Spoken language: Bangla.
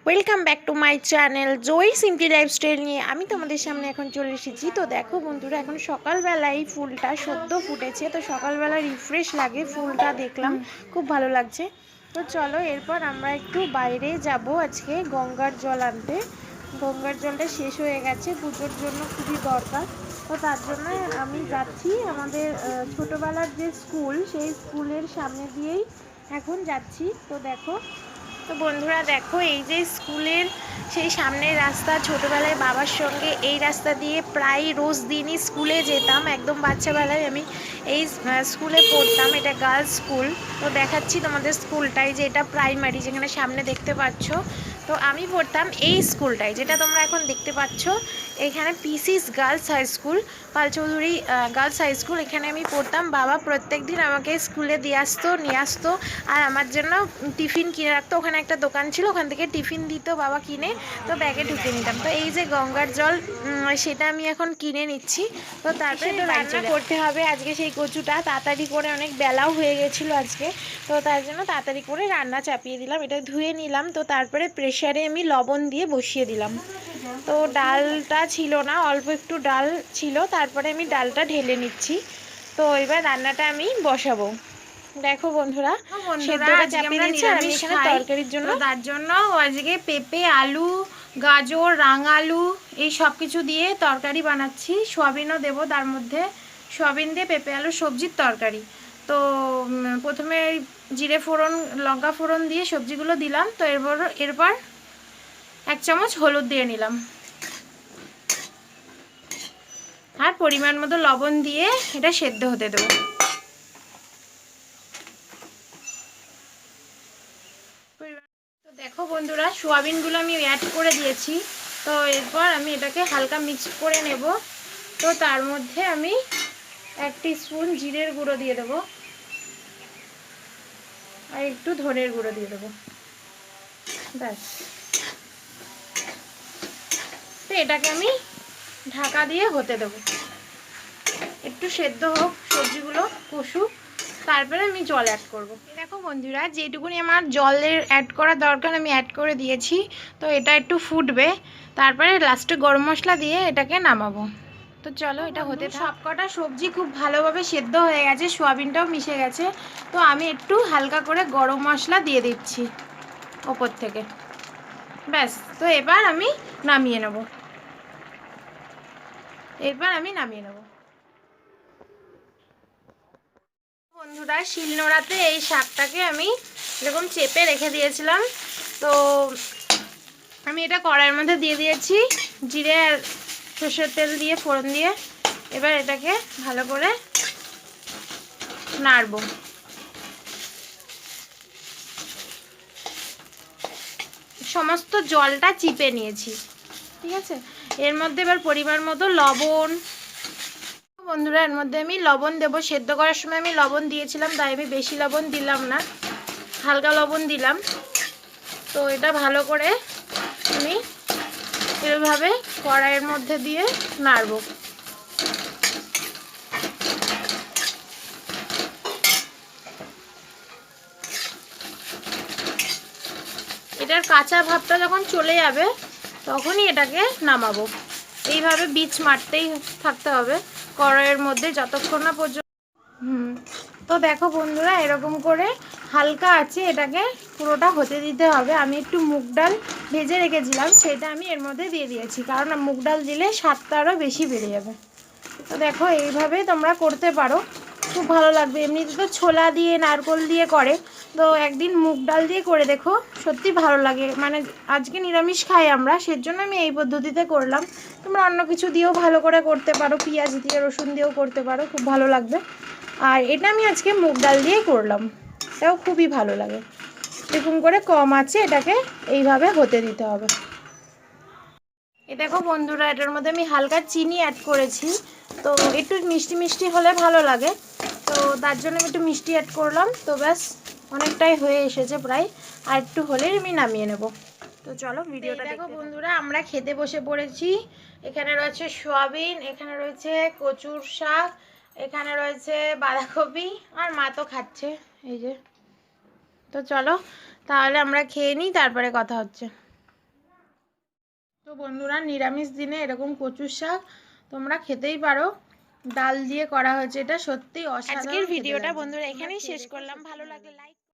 Welcome back to my channel Joy simply lifestyle নিয়ে আমি তোমাদের সামনে এখন চলে এসেছি। তো দেখো বন্ধুরা, এখন সকালবেলায় এই ফুলটা সদ্য ফুটেছে, তো সকালবেলা রিফ্রেশ লাগে, ফুলটা দেখলাম খুব ভালো লাগছে। তো চলো এরপর আমরা একটু বাইরে যাব আজকে গঙ্গার জল আনতে। গঙ্গার জলটা শেষ হয়ে গেছে, পুজোর জন্য খুবই দরকার। তো তার জন্য আমি যাচ্ছি আমাদের ছোটোবেলার যে স্কুল, সেই স্কুলের সামনে দিয়েই এখন যাচ্ছি। তো দেখো, তো বন্ধুরা দেখো, এই যে স্কুলের সেই সামনের রাস্তা, ছোটোবেলায় বাবার সঙ্গে এই রাস্তা দিয়ে প্রায় রোজ দিনই স্কুলে যেতাম। একদম বাচ্চাবেলায় আমি এই স্কুলে পড়তাম, এটা গার্লস স্কুল। তো দেখাচ্ছি তোমাদের স্কুলটাই, যে এটা প্রাইমারি, যেখানে সামনে দেখতে পাচ্ছ। তো আমি পড়তাম এই স্কুলটাই, যেটা তোমরা এখন দেখতে পাচ্ছ। এখানে পিসিস গার্লস হাই স্কুল, পাল চৌধুরী গার্লস হাই স্কুল, এখানে আমি পড়তাম। বাবা প্রত্যেক দিন আমাকে স্কুলে দিয়ে আসতো, নিয়ে আসতো, আর আমার জন্য টিফিন কিনে রাখতো। ওখানে একটা দোকান ছিল, ওখান থেকে টিফিন দিত বাবা কিনে, তো ব্যাগে ঢুকে নিতাম। তো এই যে গঙ্গার জল, সেটা আমি এখন কিনে নিচ্ছি। তো তারপরে তো রান্না করতে হবে আজকে সেই কচুটা, তাড়াতাড়ি করে, অনেক বেলাও হয়ে গেছিলো আজকে। তো তার জন্য তাড়াতাড়ি করে রান্না চাপিয়ে দিলাম, এটা ধুয়ে নিলাম। তো তারপরে প্রেশারে আমি লবণ দিয়ে বসিয়ে দিলাম। তো ডালটা ছিল না, অল্প একটু ডাল ছিল, তারপরে আমি ডালটা ঢেলে নিচ্ছি। তো এবার রান্নাটা আমি বসাবো। দেখো বন্ধুরা, সেদ্ধটা চাপিয়ে দিয়েছি, আর আমি এখানে তরকারির জন্য, তার জন্য আজকে পেঁপে, আলু, গাজর, রাঙালু এই সব কিছু দিয়ে তরকারি বানাচ্ছি। সোয়াবিনও দেবো তার মধ্যে, সোয়াবিন দিয়ে পেঁপে আলু সবজির তরকারি। তো প্রথমে জিরে ফোড়ন, লঙ্কা ফোড়ন দিয়ে সবজিগুলো দিলাম। তো এরপর 1 চামচ হলুদ দিয়ে নিলাম, আর পরিমাণ মতো লবণ দিয়ে এটা সেদ্ধ হতে দেবো। তো দেখো বন্ধুরা, সোয়াবিনগুলো আমি অ্যাড করে দিয়েছি। তো এরপর আমি এটাকে হালকা মিক্স করে নেব। তো তার মধ্যে আমি 1 টিস্পুন জিরের গুঁড়ো দিয়ে দেবো, আর একটু ধনের গুঁড়ো দিয়ে দেবো, ব্যাস। তো এটাকে আমি ঢাকা দিয়ে হতে দেবো, একটু সেদ্ধ হোক, সবজিগুলো কষুক, তারপরে আমি জল অ্যাড করবো। দেখো বন্ধুরা, যেটুকুনি আমার জলের অ্যাড করা দরকার আমি অ্যাড করে দিয়েছি। তো এটা একটু ফুটবে, তারপরে লাস্টে গরম মশলা দিয়ে এটাকে নামাবো। তো চলো এটা হতে থাক। সবকটা সবজি খুব ভালোভাবে সেদ্ধ হয়ে গেছে, সোয়াবিনটাও মিশে গেছে। তো আমি একটু হালকা করে গরম মশলা দিয়ে দিচ্ছি ওপর থেকে, ব্যাস। তো এবার আমি নামিয়ে নেব, বন্ধুরা, শিলনোড়াতে এই শাকটাকে আমি এরকম চেপে রেখে দিয়েছিলাম। তো আমি এটা কড়াইয়ের মধ্যে দিয়ে দিয়েছি, জিরে আর সর্ষের তেল দিয়ে ফোড়ন দিয়ে। এবার এটাকে ভালো করে নাড়ব। সমস্ত জলটা চিপে নিয়েছি, ঠিক আছে। এর মধ্যে এবার পরিমাণ মতো লবণ, বন্ধুরা এর মধ্যে আমি লবণ দেবো। সেদ্ধ করার সময় আমি লবণ দিয়েছিলাম, তাই আমি বেশি লবণ দিলাম না, হালকা লবণ দিলাম। তো এটা ভালো করে আমি এভাবে কড়াইয়ের মধ্যে দিয়ে নাড়ব। এটার কাঁচা ভাবটা যখন চলে যাবে তখনই এটাকে নামাবো। এইভাবে বীজ মারতেই থাকতে হবে কড়াইয়ের মধ্যে যতক্ষণ না পর্যন্ত। তো দেখো বন্ধুরা, এরকম করে হালকা আছে এটাকে পুরোটা হতে দিতে হবে। আমি একটু মুগ ডাল ভেজে রেখেছিলাম, সেটা আমি এর মধ্যে দিয়ে দিয়েছি, কারণ মুগ ডাল দিলে স্বাদটা আরও বেশি বেড়ে যাবে। তো দেখো এইভাবে তোমরা করতে পারো, খুব ভালো লাগবে। এমনিতে তো ছোলা দিয়ে, নারকোল দিয়ে করে, তো একদিন মুগ ডাল দিয়ে করে দেখো, সত্যি ভালো লাগে। মানে আজকে নিরামিষ খাই আমরা, সেজন্য আমি এই পদ্ধতিতে করলাম। তোমরা অন্য কিছু দিয়েও ভালো করে করতে পারো, পেঁয়াজ দিয়ে, রসুন দিয়েও করতে পারো, খুব ভালো লাগবে। আর এটা আমি আজকে মুগ ডাল দিয়ে করলাম, এটাও খুবই ভালো লাগে। এরকম করে কম আছে এটাকে এইভাবে হতে দিতে হবে। এ দেখো বন্ধুরা, এটার মধ্যে আমি হালকা চিনি অ্যাড করেছি। তো একটু মিষ্টি মিষ্টি হলে ভালো লাগে, তো তার জন্য আমি একটু মিষ্টি অ্যাড করলাম। তো ব্যাস, অনেকটাই হয়ে এসেছে প্রায়, আর একটু হলেই আমি নামিয়ে নেব। তো চলো ভিডিওটা দেখো বন্ধুরা, আমরা খেতে বসে পড়েছি। এখানে রয়েছে সোয়াবিন, এখানে রয়েছে কচুর শাক, এখানে রয়েছে বাঁধাকপি, আর মা তো খাচ্ছে, এই যে। তো চলো তাহলে আমরা খেয়ে নিই, তারপরে কথা হচ্ছে। তো বন্ধুরা, নিরামিষ দিনে এরকম কচুর শাক তোমরা খেতেই পারো। ডাল দিয়ে করা হয়েছে, এটা সত্যি অসাধারণ। আজকের ভিডিওটা বন্ধুরা এখানেই শেষ করলাম। ভালো লাগলে লাইক